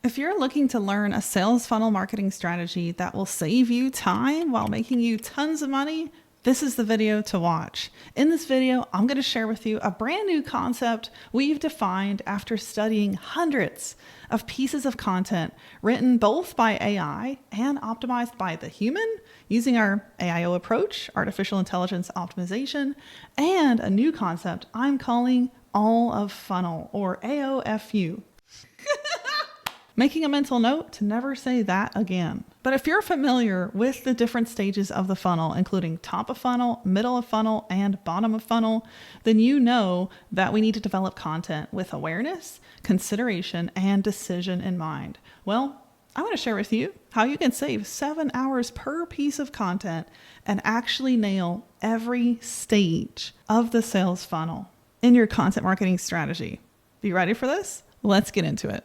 If you're looking to learn a sales funnel marketing strategy that will save you time while making you tons of money, this is the video to watch. In this video, I'm going to share with you a brand new concept we've defined after studying hundreds of pieces of content written both by AI and optimized by the human using our AIO approach, artificial intelligence optimization, and a new concept I'm calling all of funnel, or AOFU. Making a mental note to never say that again. But if you're familiar with the different stages of the funnel, including top of funnel, middle of funnel, and bottom of funnel, then you know that we need to develop content with awareness, consideration, and decision in mind. Well, I want to share with you how you can save 7 hours per piece of content and actually nail every stage of the sales funnel in your content marketing strategy. You ready for this? Let's get into it.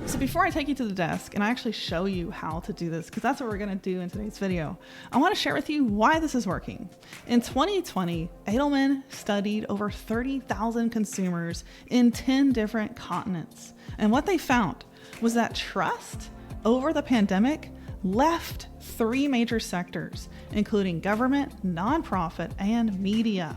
So before I take you to the desk and I actually show you how to do this, because that's what we're going to do in today's video, I want to share with you why this is working. In 2020, Edelman studied over 30,000 consumers in 10 different continents. And what they found was that trust over the pandemic left 3 major sectors, including government, nonprofit, and media.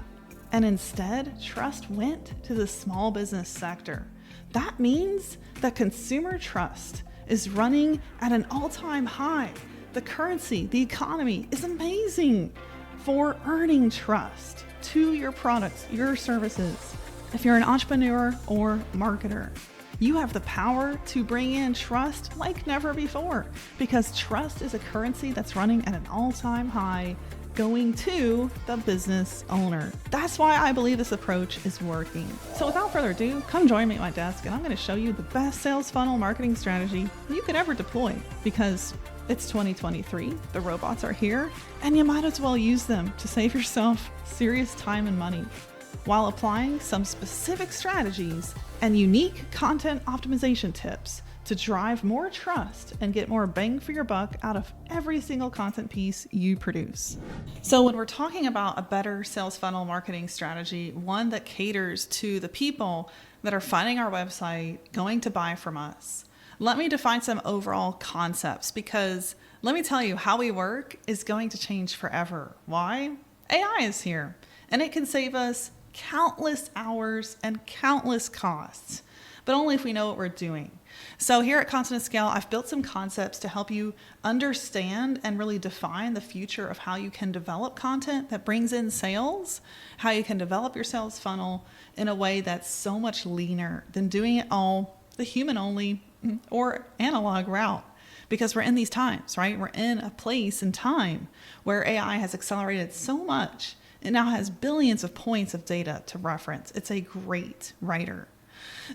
And instead, trust went to the small business sector. That means that consumer trust is running at an all-time high. The currency, the economy is amazing for earning trust to your products, your services. If you're an entrepreneur or marketer, you have the power to bring in trust like never before, because trust is a currency that's running at an all-time high going to the business owner. That's why I believe this approach is working. So without further ado, come join me at my desk and I'm going to show you the best sales funnel marketing strategy you could ever deploy, because it's 2023, the robots are here, and you might as well use them to save yourself serious time and money while applying some specific strategies and unique content optimization tips to drive more trust and get more bang for your buck out of every single content piece you produce. So when we're talking about a better sales funnel marketing strategy, one that caters to the people that are finding our website, going to buy from us, let me define some overall concepts, because let me tell you, how we work is going to change forever. Why? AI is here, and it can save us countless hours and countless costs, but only if we know what we're doing. So here at Content Scale, I've built some concepts to help you understand and really define the future of how you can develop content that brings in sales, how you can develop your sales funnel in a way that's so much leaner than doing it all the human only or analog route. Because we're in these times, right? We're in a place and time where AI has accelerated so much. It now has billions of points of data to reference. It's a great writer.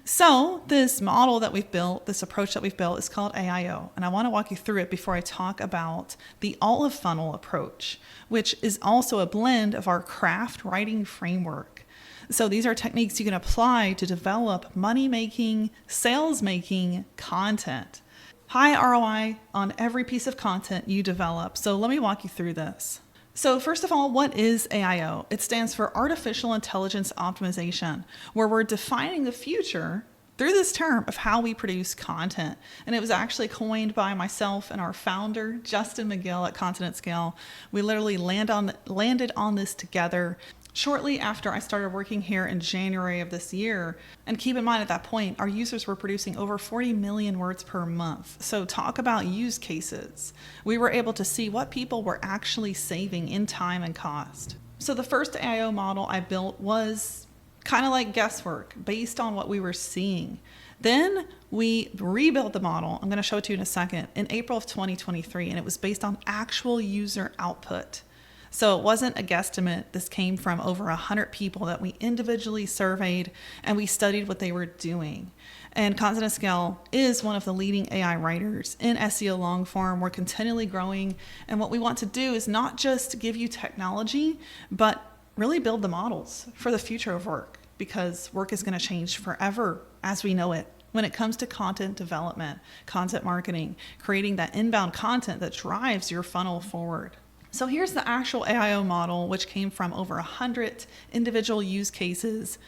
So this model that we've built, this approach that we've built, is called AIO. And I want to walk you through it before I talk about the all of funnel approach, which is also a blend of our craft writing framework. So these are techniques you can apply to develop money-making, sales-making content. High ROI on every piece of content you develop. So let me walk you through this. So first of all, what is AIO? It stands for Artificial Intelligence Optimization, where we're defining the future through this term of how we produce content. And it was actually coined by myself and our founder, Justin McGill at Content Scale. We literally landed on this together shortly after I started working here in January of this year. And keep in mind, at that point, our users were producing over 40 million words per month. So talk about use cases. We were able to see what people were actually saving in time and cost. So the first AIO model I built was kind of like guesswork based on what we were seeing. Then we rebuilt the model. I'm going to show it to you in a second, in April of 2023, and it was based on actual user output. So it wasn't a guesstimate. This came from over 100 people that we individually surveyed, and we studied what they were doing. And Content Scale is one of the leading AI writers in SEO long form. We're continually growing. And what we want to do is not just give you technology, but really build the models for the future of work, because work is going to change forever as we know it. When it comes to content development, content marketing, creating that inbound content that drives your funnel forward. So here's the actual AIO model, which came from over 100 individual use cases.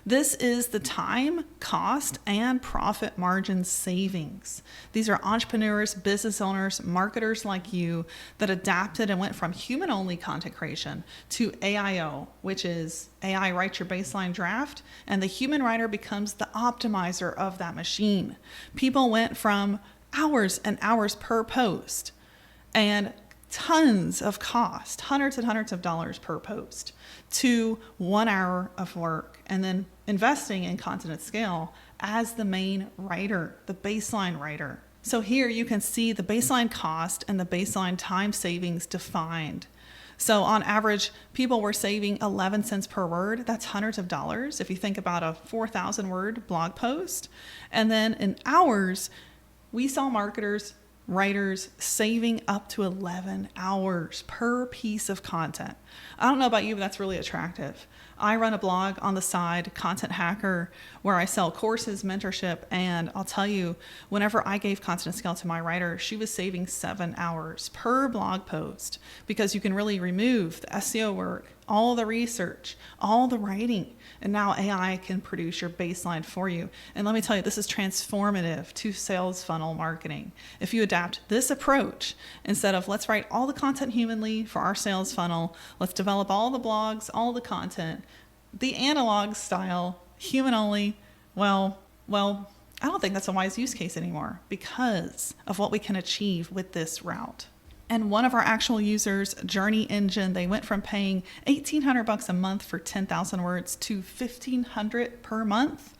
This is the time, cost, and profit margin savings. These are entrepreneurs, business owners, marketers like you that adapted and went from human-only content creation to AIO, which is AI writes your baseline draft, and the human writer becomes the optimizer of that machine. People went from hours and hours per post and tons of cost, hundreds and hundreds of dollars per post, to 1 hour of work, and then investing in content at scale as the main writer, the baseline writer. So here you can see the baseline cost and the baseline time savings defined. So on average, people were saving 11 cents per word. That's hundreds of dollars if you think about a 4,000 word blog post. And then in hours, we saw marketers, writers saving up to 11 hours per piece of content. I don't know about you, but that's really attractive. I run a blog on the side, Content Hacker, where I sell courses, mentorship, and I'll tell you, whenever I gave content scale to my writer, she was saving 7 hours per blog post, because you can really remove the SEO work, all the research, all the writing, and now AI can produce your baseline for you. And let me tell you, this is transformative to sales funnel marketing. If you adapt this approach, instead of let's write all the content humanly for our sales funnel, let's develop all the blogs, all the content, the analog style, human only, well, I don't think that's a wise use case anymore because of what we can achieve with this route. And one of our actual users, Journey Engine, they went from paying $1,800 a month for 10,000 words to $1,500 per month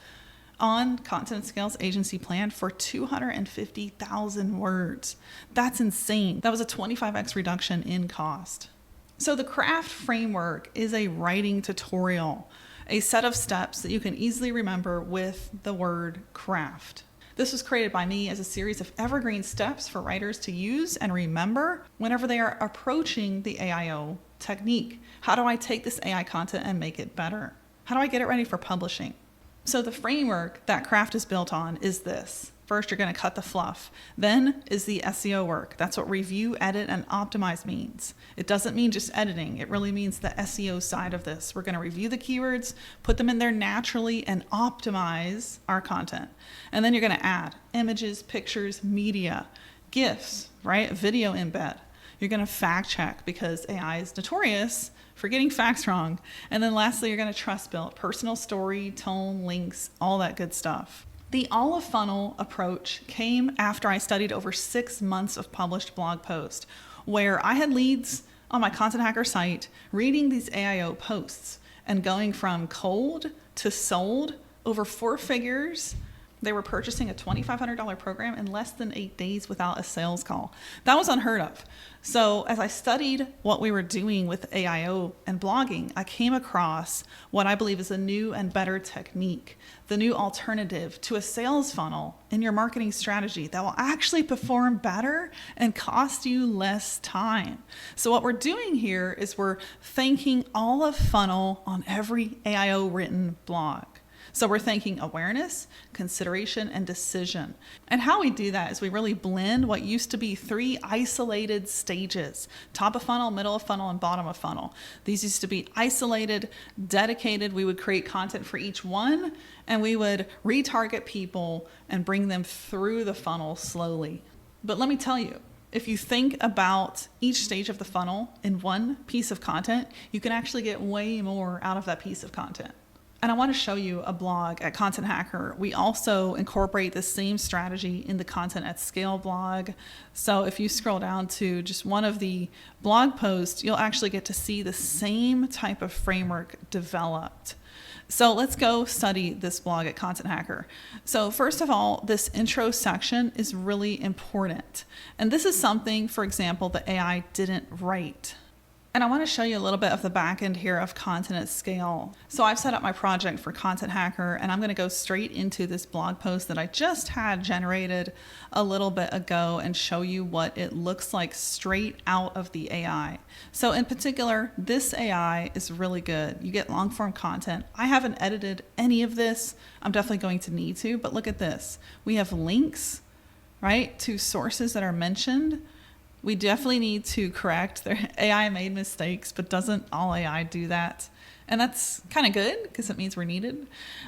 on Content Scale's agency plan for 250,000 words. That's insane. That was a 25x reduction in cost. So the craft framework is a writing tutorial, a set of steps that you can easily remember with the word craft. This was created by me as a series of evergreen steps for writers to use and remember whenever they are approaching the AIO technique. How do I take this AI content and make it better? How do I get it ready for publishing? So the framework that craft is built on is this. First, you're going to cut the fluff. Then is the SEO work. That's what review, edit, and optimize means. It doesn't mean just editing. It really means the SEO side of this. We're going to review the keywords, put them in there naturally, and optimize our content. And then you're going to add images, pictures, media, GIFs, right? Video embed. You're going to fact check because AI is notorious for getting facts wrong. And then lastly, you're going to trust build, personal story, tone, links, all that good stuff. The all-of-funnel approach came after I studied over 6 months of published blog posts, where I had leads on my Content Hacker site reading these AIO posts and going from cold to sold over 4 figures. They were purchasing a $2,500 program in less than 8 days without a sales call. That was unheard of. So as I studied what we were doing with AIO and blogging, I came across what I believe is a new and better technique, the new alternative to a sales funnel in your marketing strategy that will actually perform better and cost you less time. So what we're doing here is we're thanking all of funnel on every AIO written blog. So we're thinking awareness, consideration, and decision. And how we do that is we really blend what used to be 3 isolated stages: top of funnel, middle of funnel, and bottom of funnel. These used to be isolated, dedicated. We would create content for each one, and we would retarget people and bring them through the funnel slowly. But let me tell you, if you think about each stage of the funnel in one piece of content, you can actually get way more out of that piece of content. And I want to show you a blog at Content Hacker. We also incorporate the same strategy in the Content at Scale blog. So if you scroll down to just one of the blog posts, you'll actually get to see the same type of framework developed. So let's go study this blog at Content Hacker. So first of all, this intro section is really important. And this is something, for example, the AI didn't write. And I want to show you a little bit of the back end here of Content at Scale. So I've set up my project for Content Hacker, and I'm going to go straight into this blog post that I just had generated a little bit ago and show you what it looks like straight out of the AI. So in particular, this AI is really good. You get long form content. I haven't edited any of this. I'm definitely going to need to, but look at this. We have links, right, to sources that are mentioned. We definitely need to correct. Their AI made mistakes, but doesn't all AI do that? And that's kind of good because it means we're needed.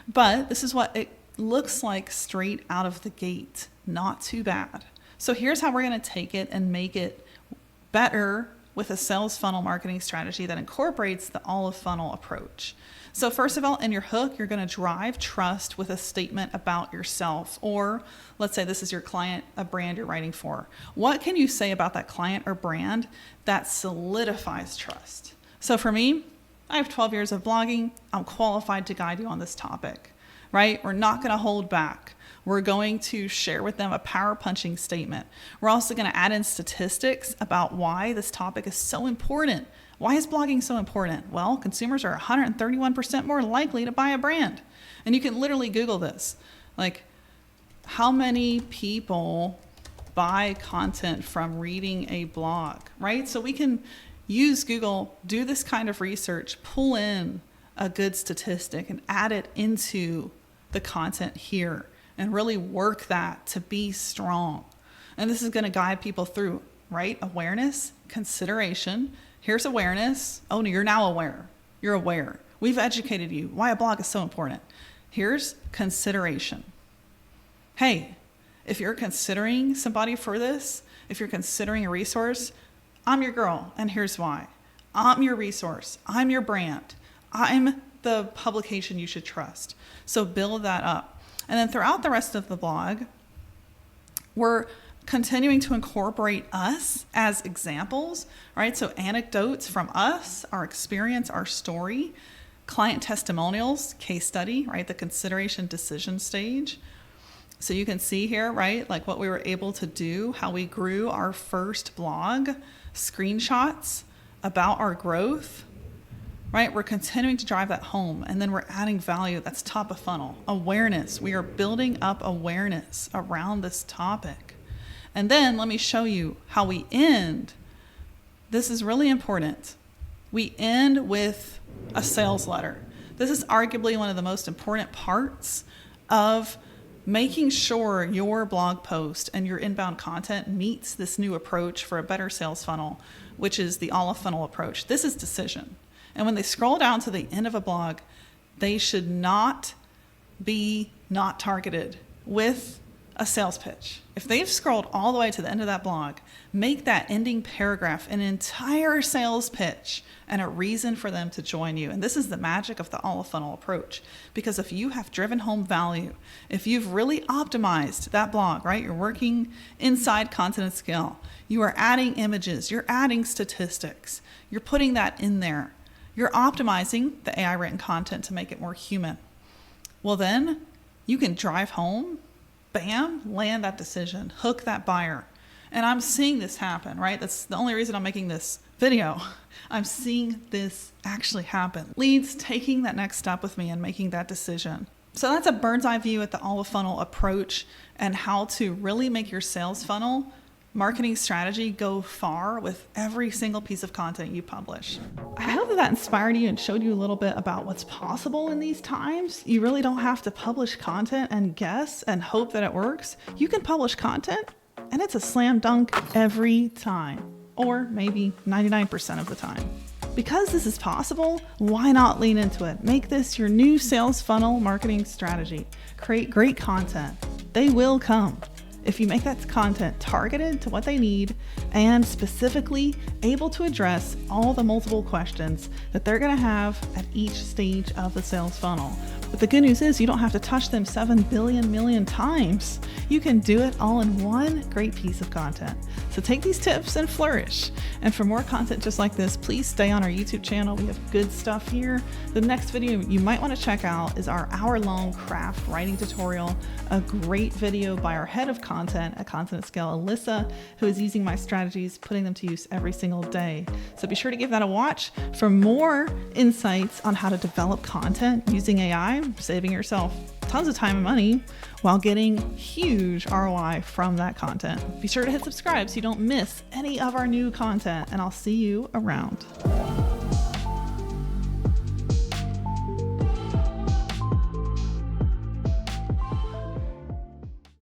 But this is what it looks like straight out of the gate. Not too bad. So here's how we're going to take it and make it better with a sales funnel marketing strategy that incorporates the all of funnel approach. So first of all, in your hook, you're going to drive trust with a statement about yourself. Or let's say this is your client, a brand you're writing for. What can you say about that client or brand that solidifies trust? So for me, I have 12 years of blogging. I'm qualified to guide you on this topic, right? We're not going to hold back. We're going to share with them a power punching statement. We're also going to add in statistics about why this topic is so important. Why is blogging so important? Well, consumers are 131% more likely to buy a brand. And you can literally Google this. Like, how many people buy content from reading a blog, right? So we can use Google, do this kind of research, pull in a good statistic and add it into the content here and really work that to be strong. And this is going to guide people through, right? Awareness, consideration. Here's awareness. Oh, no, you're now aware. You're aware. We've educated you why a blog is so important. Here's consideration. Hey, if you're considering somebody for this, if you're considering a resource, I'm your girl, and here's why. I'm your resource. I'm your brand. I'm the publication you should trust. So build that up. And then throughout the rest of the blog, we're continuing to incorporate us as examples, right? So anecdotes from us, our experience, our story, client testimonials, case study, right? The consideration decision stage. So you can see here, right? Like what we were able to do, how we grew our first blog, screenshots about our growth, right? We're continuing to drive that home, and then we're adding value. That's top of funnel. Awareness. We are building up awareness around this topic. And then let me show you how we end. This is really important. We end with a sales letter. This is arguably one of the most important parts of making sure your blog post and your inbound content meets this new approach for a better sales funnel, which is the all of funnel approach. This is decision. And when they scroll down to the end of a blog, they should not be not targeted with a sales pitch. If they've scrolled all the way to the end of that blog, make that ending paragraph an entire sales pitch and a reason for them to join you. And this is the magic of the all of funnel approach. Because if you have driven home value, if you've really optimized that blog, right? You're working inside content at scale. You are adding images, you're adding statistics, you're putting that in there. You're optimizing the AI written content to make it more human. Well, then you can drive home, bam, land that decision, hook that buyer. And I'm seeing this happen, right? That's the only reason I'm making this video. I'm seeing this actually happen. Leads taking that next step with me and making that decision. So that's a bird's eye view at the all of funnel approach and how to really make your sales funnel marketing strategy go far with every single piece of content you publish. I hope that inspired you and showed you a little bit about what's possible in these times. You really don't have to publish content and guess and hope that it works. You can publish content and it's a slam dunk every time, or maybe 99% of the time. Because this is possible, why not lean into it? Make this your new sales funnel marketing strategy. Create great content. They will come. If you make that content targeted to what they need and specifically able to address all the multiple questions that they're going to have at each stage of the sales funnel. But the good news is you don't have to touch them 7 billion million times. You can do it all in one great piece of content. So take these tips and flourish. And for more content just like this, please stay on our YouTube channel. We have good stuff here. The next video you might want to check out is our hour-long craft writing tutorial, a great video by our head of content at Content at Scale, Alyssa, who is using my strategies, putting them to use every single day. So be sure to give that a watch for more insights on how to develop content using AI, saving yourself tons of time and money while getting huge ROI from that content. Be sure to hit subscribe so you don't miss any of our new content, and I'll see you around.